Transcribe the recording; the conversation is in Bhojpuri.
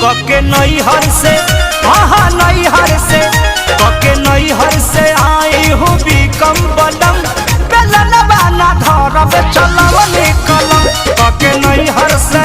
कके नैहर से हाँ नैहर से कके नैहर से आई हूँ बिकम बलम बेलन बाना धरब चलव निकलम कके नैहर से